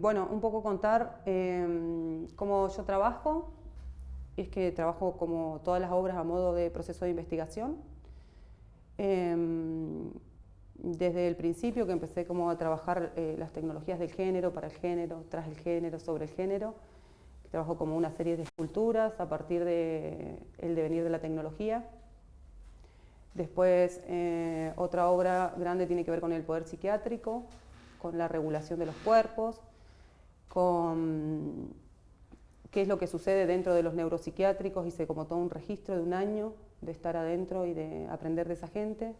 Bueno, un poco contar cómo yo trabajo. Es que trabajo como todas las obras a modo de proceso de investigación. Desde el principio que empecé como a trabajar las tecnologías del género, para el género, tras el género, sobre el género. Trabajo como una serie de esculturas a partir del devenir de la tecnología. Después, otra obra grande tiene que ver con el poder psiquiátrico, con la regulación de los cuerpos, con qué es lo que sucede dentro de los neuropsiquiátricos. Hice como todo un registro de un año de estar adentro y de aprender de esa gente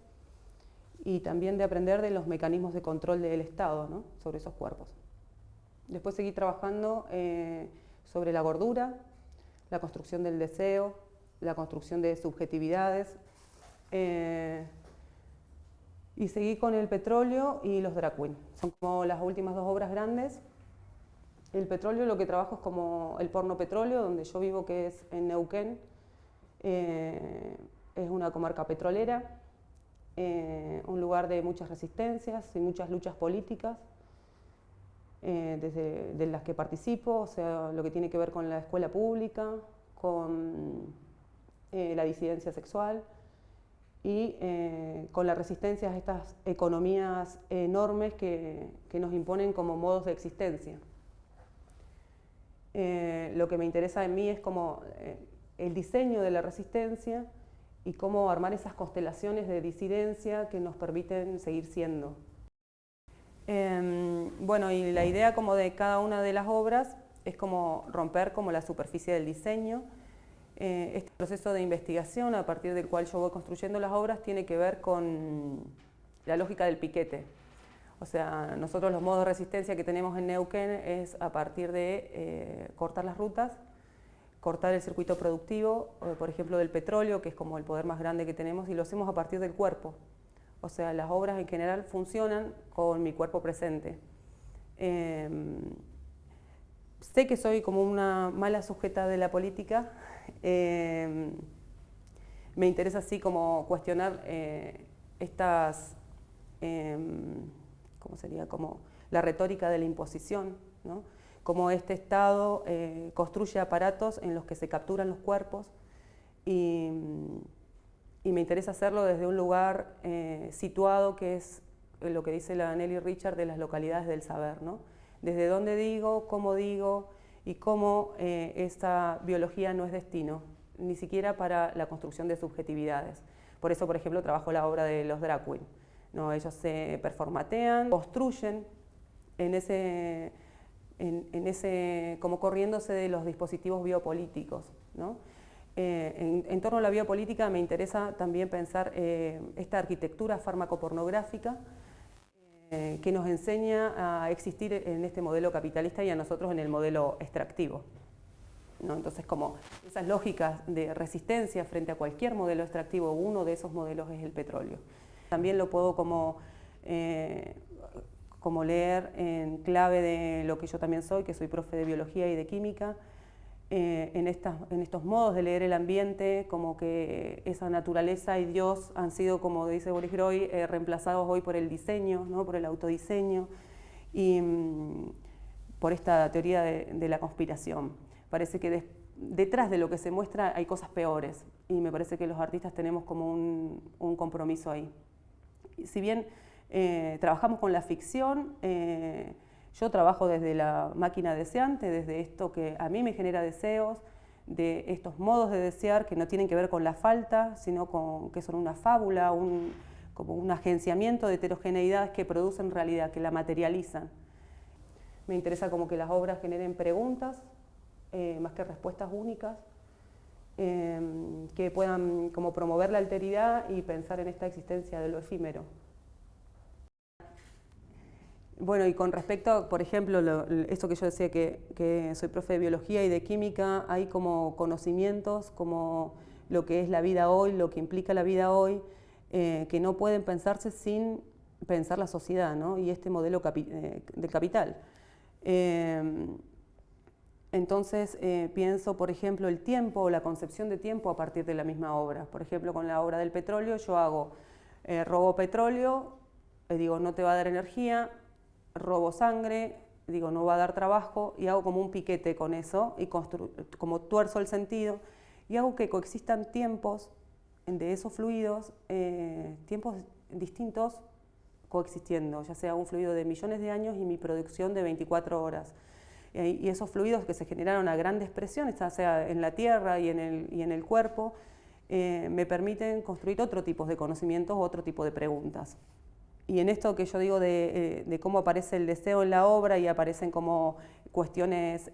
y también de aprender de los mecanismos de control del Estado, ¿no?, sobre esos cuerpos. Después seguí trabajando sobre la gordura, la construcción del deseo, la construcción de subjetividades, y seguí con el petróleo y los drag queen. Son como las últimas dos obras grandes. El petróleo, lo que trabajo es como el porno petróleo, donde yo vivo, que es en Neuquén. Es una comarca petrolera, un lugar de muchas resistencias y muchas luchas políticas, de las que participo, o sea, lo que tiene que ver con la escuela pública, con la disidencia sexual y con la resistencia a estas economías enormes que nos imponen como modos de existencia. Lo que me interesa en mí es como el diseño de la resistencia y cómo armar esas constelaciones de disidencia que nos permiten seguir siendo. Bueno, y la idea como de cada una de las obras es como romper como la superficie del diseño. Este proceso de investigación a partir del cual yo voy construyendo las obras tiene que ver con la lógica del piquete. O sea, nosotros los modos de resistencia que tenemos en Neuquén es a partir de cortar las rutas, cortar el circuito productivo, por ejemplo del petróleo, que es como el poder más grande que tenemos, y lo hacemos a partir del cuerpo. O sea, las obras en general funcionan con mi cuerpo presente. Sé que soy como una mala sujeta de la política. Me interesa así como cuestionar estas, ¿cómo sería? Como la retórica de la imposición, ¿no? Cómo este Estado construye aparatos en los que se capturan los cuerpos y me interesa hacerlo desde un lugar situado, que es lo que dice la Nelly Richard de las localidades del saber, ¿no? Desde dónde digo, y cómo esta biología no es destino, ni siquiera para la construcción de subjetividades. Por eso, por ejemplo, trabajo la obra de los drag queen, ¿no? Ellos se performatean, construyen en ese como corriéndose de los dispositivos biopolíticos, ¿no? En torno a la biopolítica me interesa también pensar esta arquitectura farmacopornográfica que nos enseña a existir en este modelo capitalista y a nosotros en el modelo extractivo, ¿no? Entonces, como esas lógicas de resistencia frente a cualquier modelo extractivo, uno de esos modelos es el petróleo. También lo puedo como leer en clave de lo que yo también soy, que soy profe de biología y de química, en estos modos de leer el ambiente, como que esa naturaleza y Dios han sido, como dice Boris Groy, reemplazados hoy por el diseño, ¿no?, por el autodiseño y por esta teoría de la conspiración. Parece que detrás de lo que se muestra hay cosas peores y me parece que los artistas tenemos como un compromiso ahí. Si bien trabajamos con la ficción, yo trabajo desde la máquina deseante, desde esto que a mí me genera deseos, de estos modos de desear que no tienen que ver con la falta, sino con que son una fábula, como un agenciamiento de heterogeneidades que producen realidad, que la materializan. Me interesa como que las obras generen preguntas, más que respuestas únicas, que puedan como promover la alteridad y pensar en esta existencia de lo efímero. Bueno, y con respecto, por ejemplo, esto que yo decía que soy profe de biología y de química, hay como conocimientos como lo que es la vida hoy, lo que implica la vida hoy, que no pueden pensarse sin pensar la sociedad, ¿no?, y este modelo del capital. Entonces pienso, por ejemplo, el tiempo o la concepción de tiempo a partir de la misma obra. Por ejemplo, con la obra del petróleo yo hago, robo petróleo, digo no te va a dar energía, robo sangre, digo, no va a dar trabajo, y hago como un piquete con eso, y como tuerzo el sentido, y hago que coexistan tiempos de esos fluidos, tiempos distintos coexistiendo, ya sea un fluido de millones de años y mi producción de 24 horas. Y esos fluidos que se generaron a grandes presiones, ya sea en la tierra y en el cuerpo, me permiten construir otro tipo de conocimientos, otro tipo de preguntas. Y en esto que yo digo de cómo aparece el deseo en la obra y aparecen como cuestiones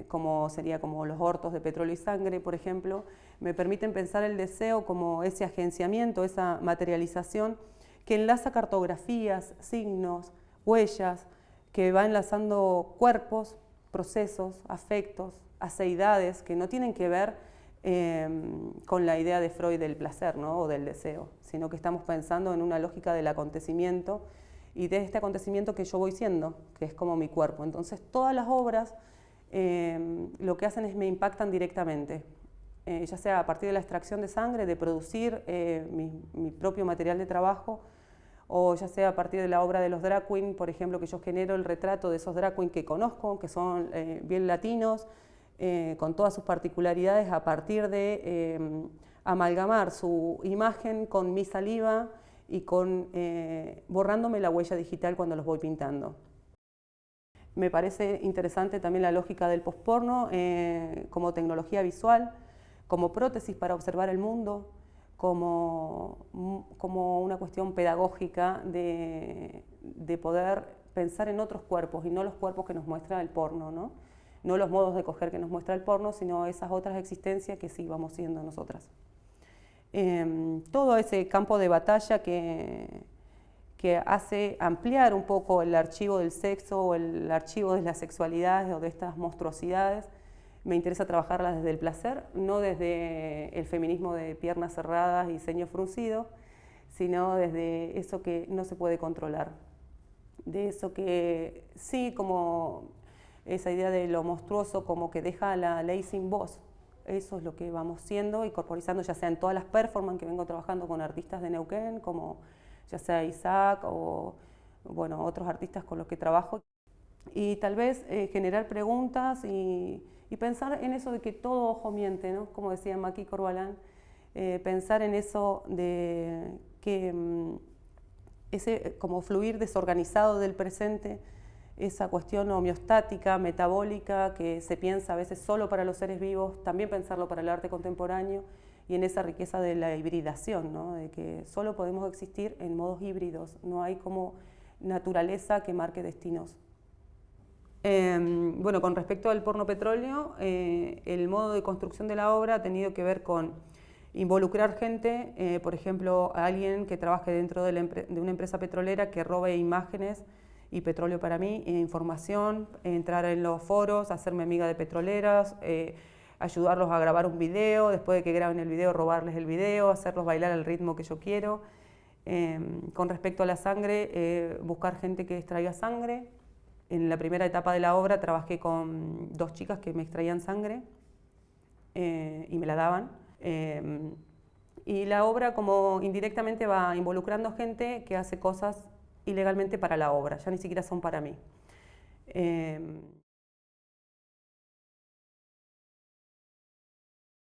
como sería como los hortos de petróleo y sangre, por ejemplo, me permiten pensar el deseo como ese agenciamiento, esa materialización que enlaza cartografías, signos, huellas, que va enlazando cuerpos, procesos, afectos, aceidades que no tienen que ver con la idea de Freud del placer, ¿no? O del deseo, sino que estamos pensando en una lógica del acontecimiento y de este acontecimiento que yo voy siendo, que es como mi cuerpo. Entonces todas las obras lo que hacen es me impactan directamente, ya sea a partir de la extracción de sangre, de producir mi propio material de trabajo, o ya sea a partir de la obra de los drag queen, por ejemplo, que yo genero el retrato de esos drag queen que conozco, que son bien latinos, con todas sus particularidades, a partir de amalgamar su imagen con mi saliva y con borrándome la huella digital cuando los voy pintando. Me parece interesante también la lógica del postporno como tecnología visual, como prótesis para observar el mundo, como una cuestión pedagógica de poder pensar en otros cuerpos y no los cuerpos que nos muestra el porno, ¿no? No los modos de coger que nos muestra el porno, sino esas otras existencias que sí vamos siendo nosotras. Todo ese campo de batalla que hace ampliar un poco el archivo del sexo o el archivo de las sexualidades o de estas monstruosidades, me interesa trabajarlas desde el placer, no desde el feminismo de piernas cerradas y ceño fruncido, sino desde eso que no se puede controlar, de eso que sí, como esa idea de lo monstruoso, como que deja la ley sin voz. Eso es lo que vamos siendo y corporizando, ya sea en todas las performances que vengo trabajando con artistas de Neuquén, como ya sea Isaac o bueno, otros artistas con los que trabajo. Y tal vez generar preguntas y pensar en eso de que todo ojo miente, ¿no? Como decía Maki Corbalán, pensar en eso de que ese como fluir desorganizado del presente, esa cuestión homeostática, metabólica, que se piensa a veces solo para los seres vivos, también pensarlo para el arte contemporáneo, y en esa riqueza de la hibridación, ¿no? De que solo podemos existir en modos híbridos, no hay como naturaleza que marque destinos. Bueno, con respecto al porno petróleo, el modo de construcción de la obra ha tenido que ver con involucrar gente, por ejemplo, a alguien que trabaje dentro de una empresa petrolera que robe imágenes y petróleo para mí, información, entrar en los foros, hacerme amiga de petroleras, ayudarlos a grabar un video, después de que graben el video, robarles el video, hacerlos bailar al ritmo que yo quiero. Con respecto a la sangre, buscar gente que extraiga sangre. En la primera etapa de la obra trabajé con 2 chicas que me extraían sangre y me la daban. Y la obra como indirectamente va involucrando gente que hace cosas ilegalmente para la obra, ya ni siquiera son para mí.